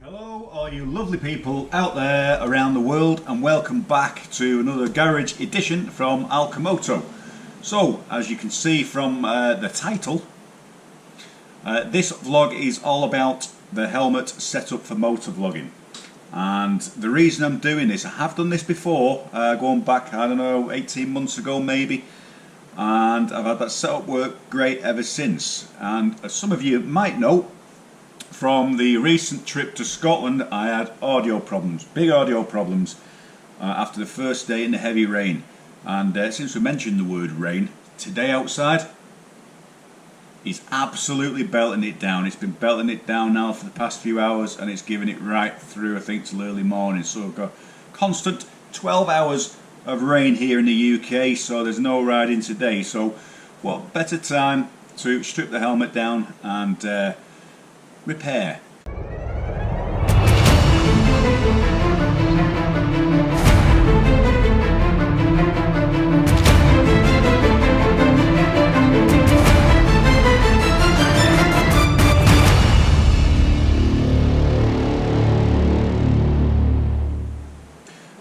Hello all you lovely people out there around the world, and welcome back to another garage edition from Alkamoto. So as you can see from the title, this vlog is all about the helmet setup for motovlogging. And the reason I'm doing this, I have done this before, going back, I don't know, 18 months ago maybe, and I've had that setup work great ever since. And as some of you might know, from the recent trip to Scotland, I had audio problems, big audio problems, after the first day in the heavy rain. And since we mentioned the word rain, today outside is absolutely belting it down. It's been belting it down now for the past few hours, and it's giving it right through, I think, till early morning. So we've got constant 12 hours of rain here in the UK, so there's no riding today. So what better time to strip the helmet down and repair.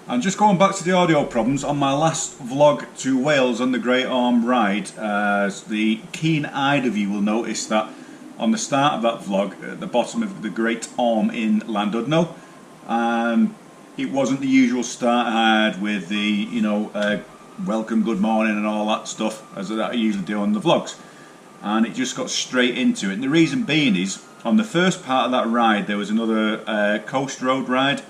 And just going back to the audio problems, on my last vlog to Wales on the Great Orme ride, the keen-eyed of you will notice that on the start of that vlog, at the bottom of the Great Orme in Llandudno, it wasn't the usual start I had with the, you know, welcome, good morning and all that stuff as that I usually do on the vlogs, and it just got straight into it. And the reason being is, on the first part of that ride there was another coast road ride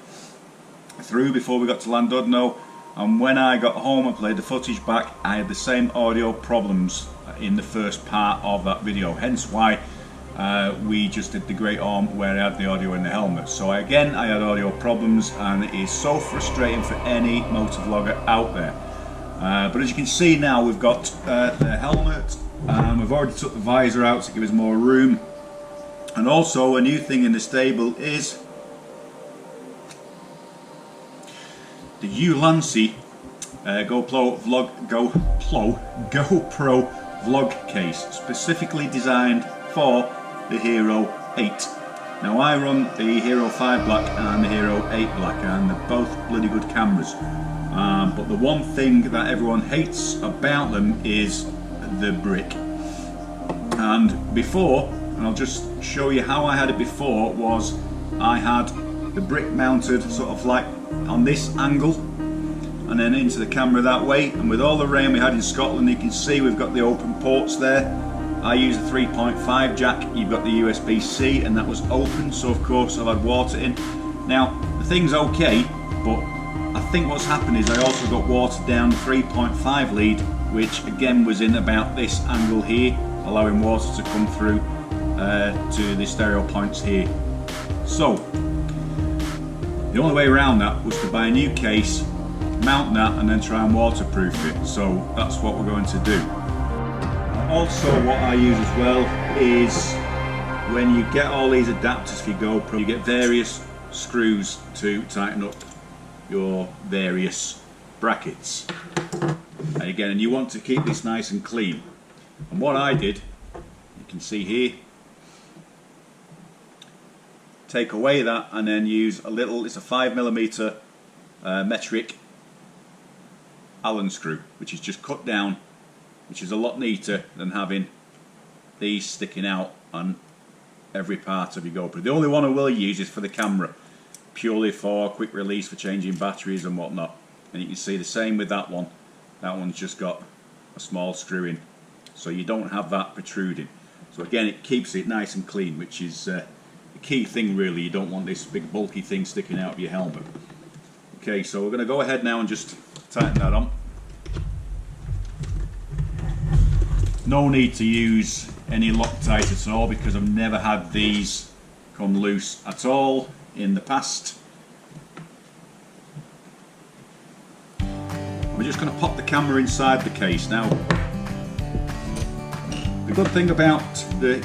through before we got to Llandudno, and when I got home and played the footage back, I had the same audio problems in the first part of that video, hence why we just did the Great Orme where I had the audio in the helmet. So I had audio problems, and it is so frustrating for any motovlogger out there. But as you can see now, we've got the helmet, and we've already took the visor out to give us more room. And also a new thing in the stable is the Ulanzi GoPro vlog case, specifically designed for the Hero 8. Now I run the Hero 5 Black and the Hero 8 Black, and they're both bloody good cameras. But the one thing that everyone hates about them is the brick. And before, and I'll just show you how I had it before, was I had the brick mounted sort of like on this angle and then into the camera that way. And with all the rain we had in Scotland, you can see we've got the open ports there. I use a 3.5 jack, you've got the USB-C, and that was open, so of course I've had water in. Now the thing's okay, but I think what's happened is I also got watered down the 3.5 lead, which again was in about this angle here, allowing water to come through to the stereo points here. So the only way around that was to buy a new case, mount that, and then try and waterproof it. So that's what we're going to do. Also, what I use as well is, when you get all these adapters for your GoPro, you get various screws to tighten up your various brackets. And again, and you want to keep this nice and clean. And what I did, you can see here, take away that and then use a little, it's a 5mm metric Allen screw, which is just cut down, which is a lot neater than having these sticking out on every part of your GoPro. The only one I will use is for the camera, purely for quick release for changing batteries and whatnot. And you can see the same with that one. That one's just got a small screw in, so you don't have that protruding. So again, it keeps it nice and clean, which is the key thing really. You don't want this big bulky thing sticking out of your helmet. Okay, so we're going to go ahead now and just tighten that on. No need to use any Loctite at all, because I've never had these come loose at all in the past. We're just going to pop the camera inside the case now. The good thing about the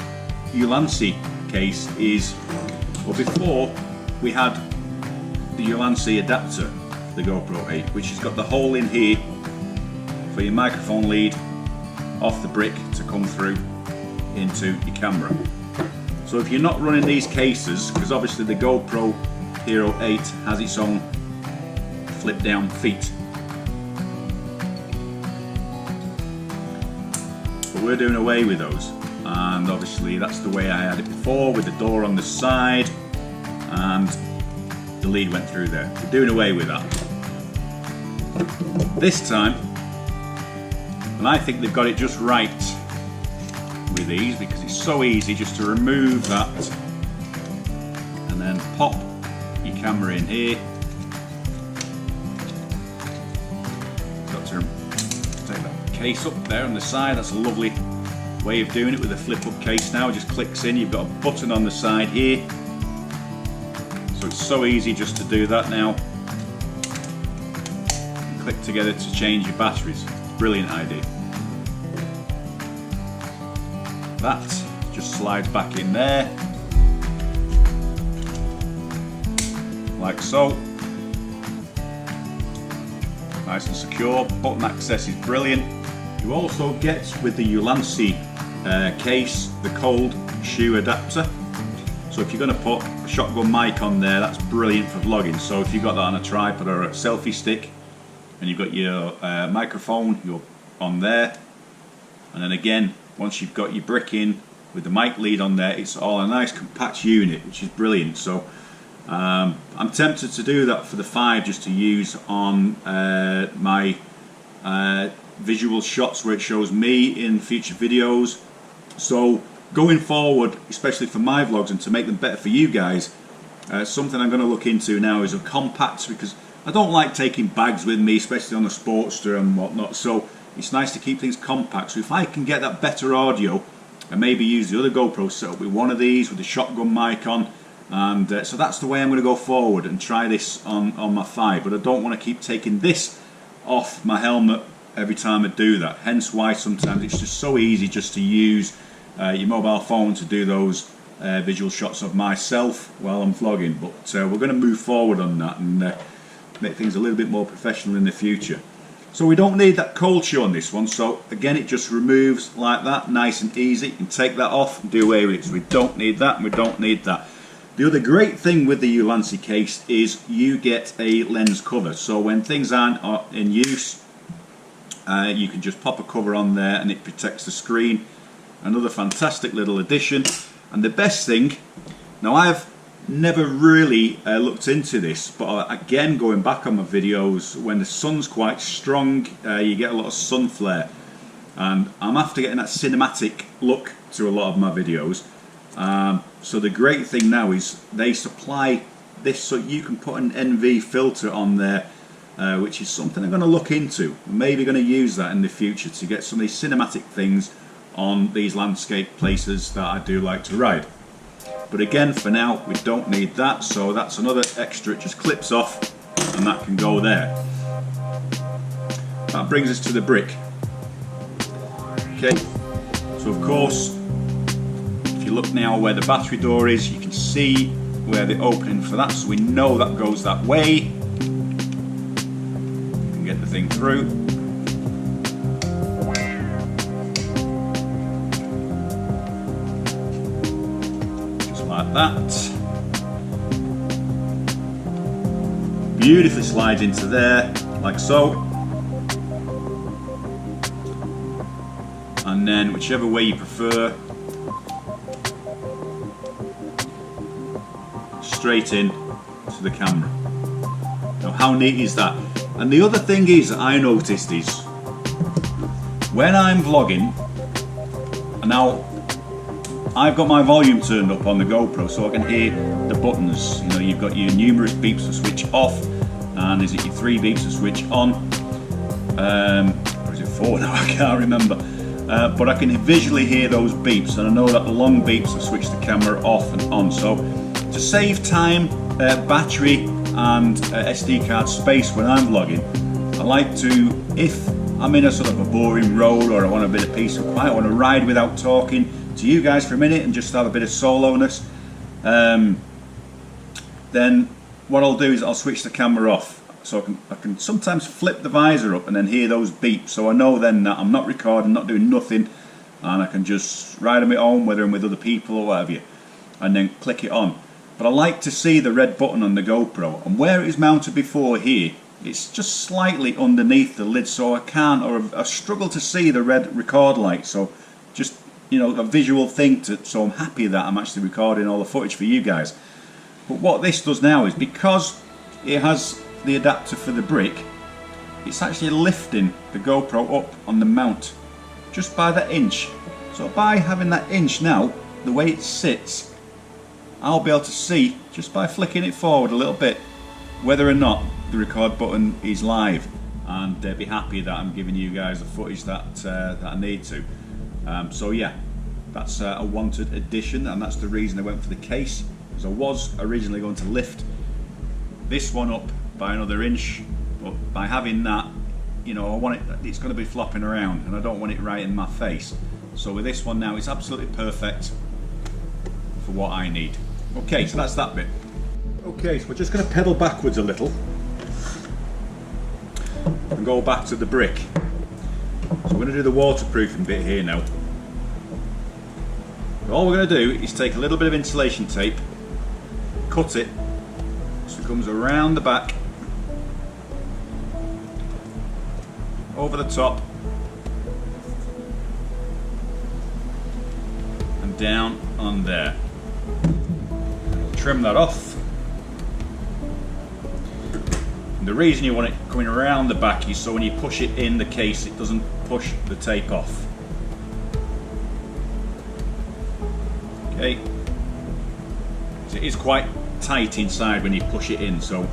Ulanzi case is, well, before we had the Ulanzi adapter, the GoPro 8, which has got the hole in here for your microphone lead off the brick to come through into your camera. So if you're not running these cases, because obviously the GoPro Hero 8 has its own flip down feet, but we're doing away with those, and obviously that's the way I had it before, with the door on the side and the lead went through there. We're doing away with that this time, and I think they've got it just right with these, because it's so easy just to remove that and then pop your camera in here. Got to take that case up there on the side. That's a lovely way of doing it with a flip up case now. It just clicks in. You've got a button on the side here, so it's so easy just to do that now. Click together to change your batteries. Brilliant idea. That just slides back in there, like so. Nice and secure. Button access is brilliant. You also get, with the Ulanzi case, the cold shoe adapter. So if you're going to put a shotgun mic on there, that's brilliant for vlogging. So if you've got that on a tripod or a selfie stick, and you've got your microphone, you're on there, and then again, once you've got your brick in with the mic lead on there, it's all a nice compact unit, which is brilliant. So I'm tempted to do that for the 5, just to use on my visual shots where it shows me in future videos. So going forward, especially for my vlogs and to make them better for you guys, something I'm going to look into now is a compact, because I don't like taking bags with me, especially on a Sportster and whatnot. So it's nice to keep things compact. So if I can get that better audio and maybe use the other GoPro setup with one of these with the shotgun mic on, and so that's the way I'm going to go forward and try this on my 5. But I don't want to keep taking this off my helmet every time I do that. Hence why sometimes it's just so easy just to use your mobile phone to do those visual shots of myself while I'm vlogging. But we're going to move forward on that and make things a little bit more professional in the future. So we don't need that cold shoe on this one, so again it just removes like that, nice and easy. You can take that off and do away with it. So we don't need that, and we don't need that. The other great thing with the Ulanzi case is you get a lens cover. So when things aren't in use, you can just pop a cover on there and it protects the screen. Another fantastic little addition. And the best thing, now I've never really looked into this, but again, going back on my videos, when the sun's quite strong, you get a lot of sun flare, and I'm after getting that cinematic look to a lot of my videos. So the great thing now is they supply this, so you can put an NV filter on there, which is something I'm going to look into. I'm maybe going to use that in the future to get some of these cinematic things on these landscape places that I do like to ride. But again, for now, we don't need that, so that's another extra. It just clips off and that can go there. That brings us to the brick. Okay, so of course, if you look now where the battery door is, you can see where the opening for that, so we know that goes that way. You can get the thing through. Like that. Beautifully slides into there, like so. And then whichever way you prefer, straight in to the camera. Now how neat is that? And the other thing is that I noticed is when I'm vlogging, and now I've got my volume turned up on the GoPro so I can hear the buttons. You know, you've got your numerous beeps to switch off, and is it your 3 beeps to switch on? Or is it 4 now? I can't remember. But I can visually hear those beeps, and I know that the long beeps will switch the camera off and on. So to save time, battery and SD card space when I'm vlogging, I like to, if I'm in a sort of a boring road or I want a bit of peace and quiet, I want to ride without talking to you guys for a minute and just have a bit of solo-ness, then what I'll do is I'll switch the camera off, so I can sometimes flip the visor up and then hear those beeps, so I know then that I'm not recording, not doing nothing, and I can just ride on my own, whether I'm with other people or whatever. and then click it on. But I like to see the red button on the GoPro, and where it was mounted before here, it's just slightly underneath the lid, so I can't, or I struggle to see the red record light. So just, you know, a visual thing so I'm happy that I'm actually recording all the footage for you guys. But what this does now is, because it has the adapter for the brick, it's actually lifting the GoPro up on the mount just by that inch. So by having that inch now, the way it sits, I'll be able to see, just by flicking it forward a little bit, whether or not the record button is live, and be happy that I'm giving you guys the footage that I need to. So yeah, that's a wanted addition, and that's the reason I went for the case, because I was originally going to lift this one up by another inch, but by having that, you know, I want it's going to be flopping around and I don't want it right in my face. So with this one now, it's absolutely perfect for what I need. Okay, so that's that bit. Okay, so we're just going to pedal backwards a little and go back to the brick. So we're going to do the waterproofing bit here now. So all we're going to do is take a little bit of insulation tape, cut it so it comes around the back, over the top, and down on there. Trim that off. And the reason you want it coming around the back is so when you push it in the case, it doesn't push the tape off. Okay. So it is quite tight inside when you push it in, so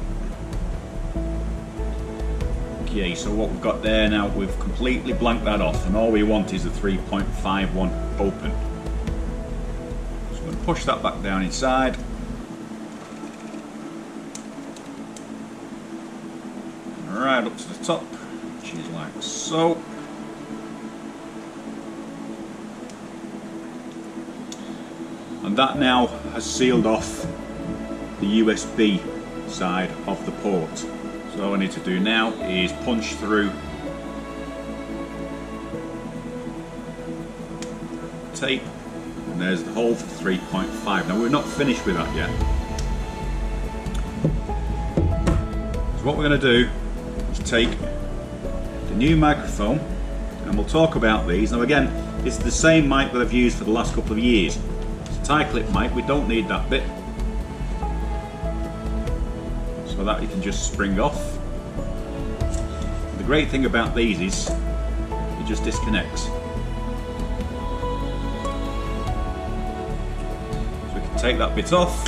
okay, so what we've got there now, we've completely blanked that off, and all we want is a 3.51 open. So I'm going to push that back down inside. Right up to the top, which is like so. And that now has sealed off the USB side of the port. So all I need to do now is punch through tape, and there's the hole for 3.5. Now we're not finished with that yet. So what we're going to do is take the new microphone, and we'll talk about these. Now again, it's the same mic that I've used for the last couple of years. It's a tie clip mic, we don't need that bit. So that you can just spring off. The great thing about these is it just disconnects. So we can take that bit off.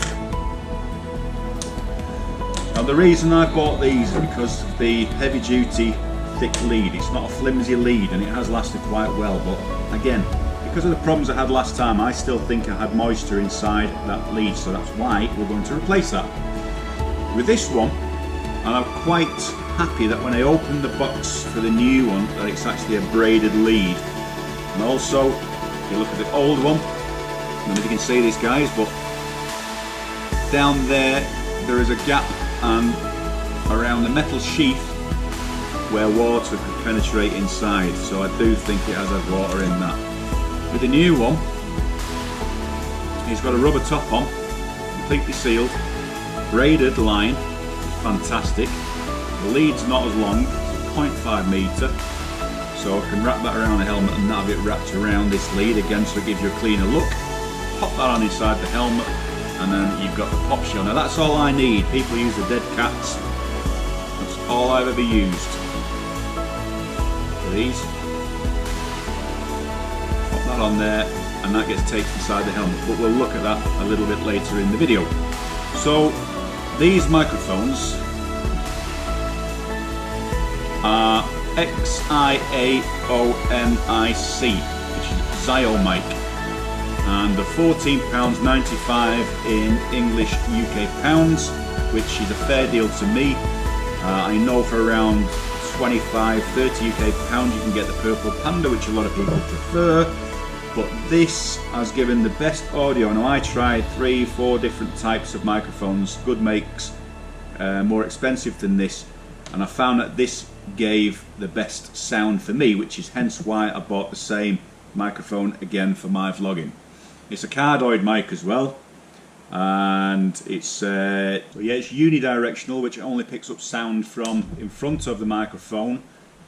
Now the reason I bought these is because of the heavy duty thick lead. It's not a flimsy lead and it has lasted quite well, but again, because of the problems I had last time, I still think I had moisture inside that lead, so that's why we're going to replace that. With this one, and I'm quite happy that when I opened the box for the new one, that it's actually a braided lead. And also, if you look at the old one, I don't know if you can see this guys, but down there is a gap and around the metal sheath where water could penetrate inside, so I do think it has had water in that. With the new one, it's got a rubber top on, completely sealed, braided line, fantastic. The lead's not as long, it's 0.5 metre, so I can wrap that around the helmet and have it wrapped around this lead again, so it gives you a cleaner look. Pop that on inside the helmet, and then you've got the pop shield. Now that's all I need. People use the dead cats. That's all I've ever used for these. Pop that on there, and that gets taped inside the helmet, but we'll look at that a little bit later in the video. So these microphones are XIAONIC, which is Xiaomic, and they're £14.95 in English UK pounds, which is a fair deal to me. I know for around 25-30 UK pounds you can get the Purple Panda, which a lot of people prefer, but this has given the best audio. Now I tried 3-4 different types of microphones, good makes, more expensive than this, and I found that this gave the best sound for me, which is hence why I bought the same microphone again for my vlogging. It's a cardioid mic as well, and it's it's unidirectional, which only picks up sound from in front of the microphone,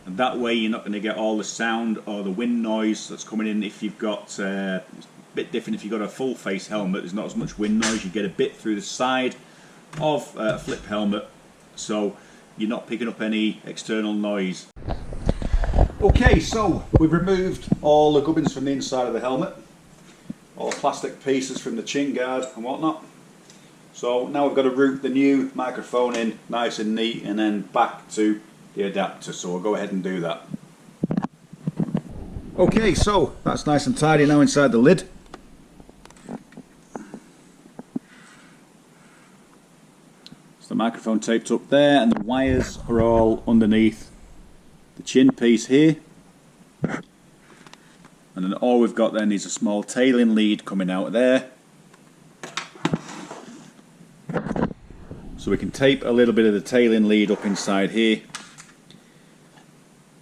and that way you're not going to get all the sound or the wind noise that's coming in. If you've got it's a bit different if you've got a full face helmet, there's not as much wind noise. You get a bit through the side of a flip helmet, so you're not picking up any external noise. Okay, so we've removed all the gubbins from the inside of the helmet, all the plastic pieces from the chin guard and whatnot. So now we've got to route the new microphone in nice and neat and then back to the adapter, so we'll go ahead and do that. Okay, so that's nice and tidy now inside the lid. The microphone taped up there, and the wires are all underneath the chin piece here, and then all we've got then is a small tailing lead coming out there, so we can tape a little bit of the tailing lead up inside here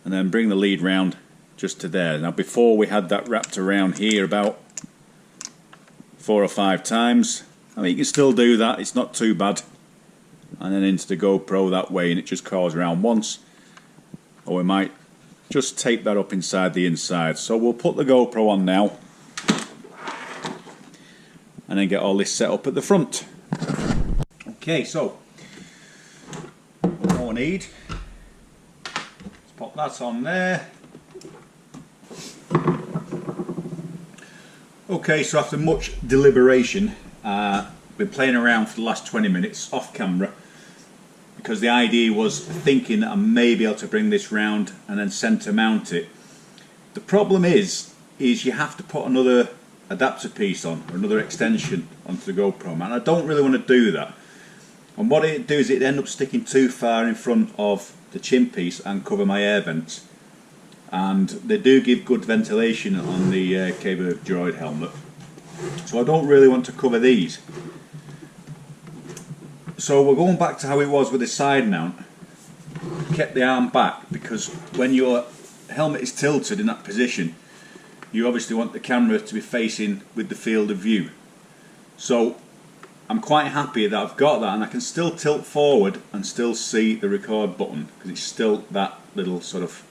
and then bring the lead round just to there. Now before we had that wrapped around here about 4 or 5 times. I mean, you can still do that, it's not too bad. And then into the GoPro that way, and it just curls around once, or we might just tape that up inside the inside. So we'll put the GoPro on now and then get all this set up at the front. Okay, so what more we need, let's pop that on there. Okay, so after much deliberation, been playing around for the last 20 minutes off camera, because the idea was thinking that I may be able to bring this round and then centre mount it. The problem is you have to put another adapter piece on, or another extension onto the GoPro, and I don't really want to do that. And what it do is it end up sticking too far in front of the chin piece and cover my air vents. And they do give good ventilation on the K-Burg Droid helmet, so I don't really want to cover these. So we're going back to how it was with the side mount. Kept the arm back, because when your helmet is tilted in that position, you obviously want the camera to be facing with the field of view. So I'm quite happy that I've got that, and I can still tilt forward and still see the record button, because it's still that little sort of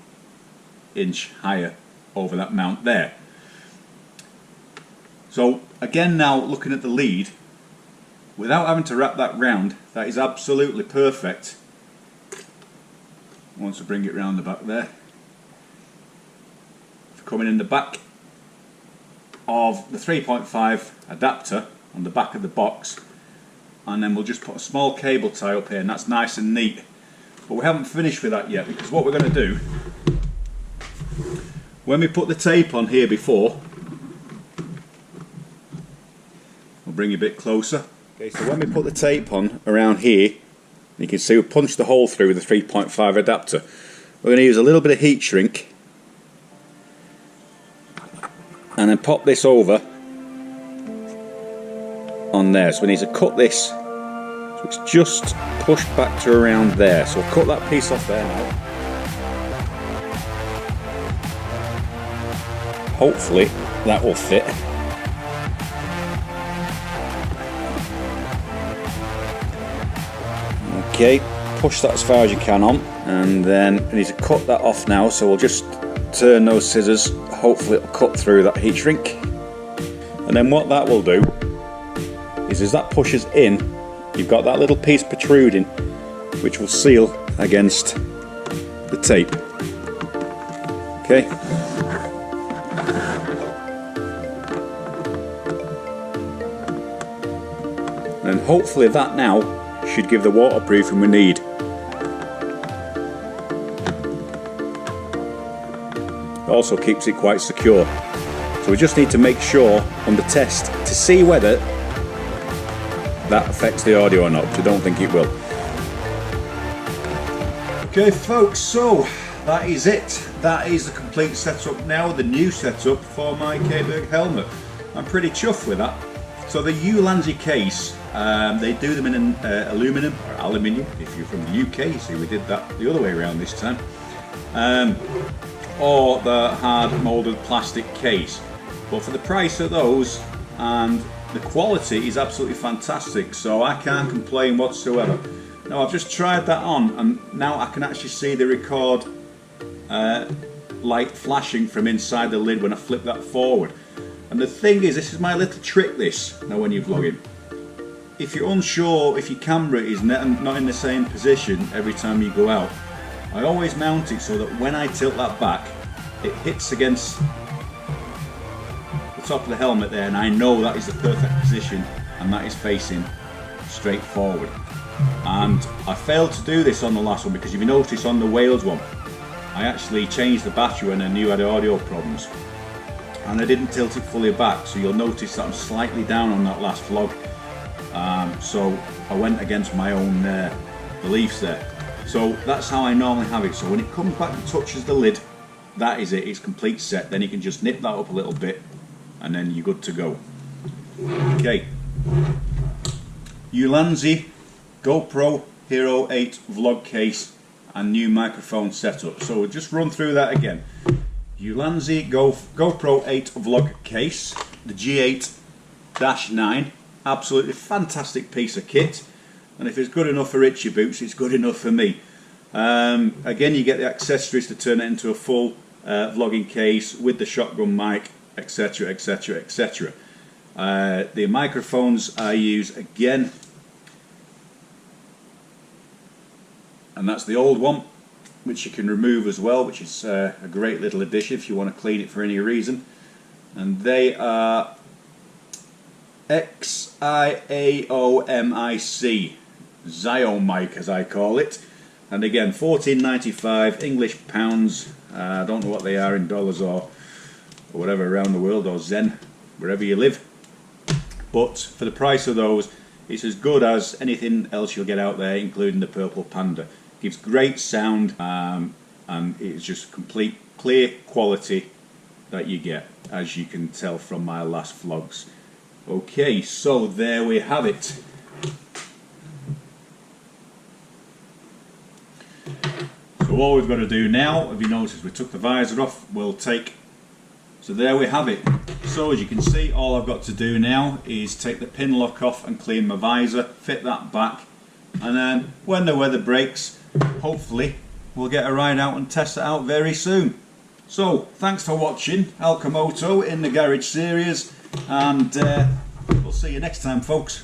inch higher over that mount there. So again, now looking at the lead, without having to wrap that round, that is absolutely perfect. Once I bring it round the back there, coming in the back of the 3.5 adapter on the back of the box, and then we'll just put a small cable tie up here, and that's nice and neat. But we haven't finished with that yet, because what we're going to do, when we put the tape on here before, we'll bring you a bit closer. Okay, so when we put the tape on around here, you can see we punched the hole through with the 3.5 adapter. We're going to use a little bit of heat shrink and then pop this over on there. So we need to cut this, so it's just pushed back to around there. So we'll cut that piece off there now. Hopefully that will fit. Okay, push that as far as you can on, and then we need to cut that off now, so we'll just turn those scissors, hopefully it'll cut through that heat shrink. And then what that will do is as that pushes in, you've got that little piece protruding which will seal against the tape. Okay. And hopefully that now should give the waterproofing we need. It also keeps it quite secure. So we just need to make sure on the test to see whether that affects the audio or not, which I don't think it will. Okay folks, so that is it. That is the complete setup now, the new setup for my K-Burg helmet. I'm pretty chuffed with that. So the Ulanzi case, they do them in aluminum or aluminium. If you're from the UK, you see we did that the other way around this time. Or the hard moulded plastic case. But for the price of those and the quality is absolutely fantastic, so I can't complain whatsoever. Now I've just tried that on, and now I can actually see the record light flashing from inside the lid when I flip that forward. And the thing is, this is my little trick this, now when you're vlogging. If you're unsure if your camera is not in the same position every time you go out, I always mount it so that when I tilt that back, it hits against the top of the helmet there, and I know that is the perfect position and that is facing straight forward. And I failed to do this on the last one because if you notice on the Wales one, I actually changed the battery when I knew I had audio problems, and I didn't tilt it fully back, so you'll notice that I'm slightly down on that last vlog. So I went against my own beliefs there. So that's how I normally have it. So when it comes back and touches the lid, that is it, it's complete set. Then you can just nip that up a little bit and then you're good to go. Okay, Ulanzi GoPro Hero 8 vlog case and new microphone setup. So we'll just run through that again. Ulanzi GoPro 8 vlog case, the G8-9, absolutely fantastic piece of kit, and if it's good enough for Richie Boots, it's good enough for me. Again, you get the accessories to turn it into a full vlogging case with the shotgun mic, etc, etc, etc. The microphones I use again, and that's the old one, which you can remove as well, which is a great little addition if you want to clean it for any reason. And they are XIAOMIC, Xiaomic as I call it. And again, $14.95 English pounds. I don't know what they are in dollars or whatever around the world, or Zen, wherever you live. But for the price of those, it's as good as anything else you'll get out there, including the Purple Panda. Gives great sound, and it's just complete clear quality that you get, as you can tell from my last vlogs. Okay, so there we have it. So all we've got to do now, if you notice we took the visor off, so there we have it. So as you can see, all I've got to do now is take the pin lock off and clean my visor, fit that back, and then when the weather breaks, hopefully we'll get a ride out and test it out very soon. So thanks for watching Alcomoto in the Garage series, and we'll see you next time, folks.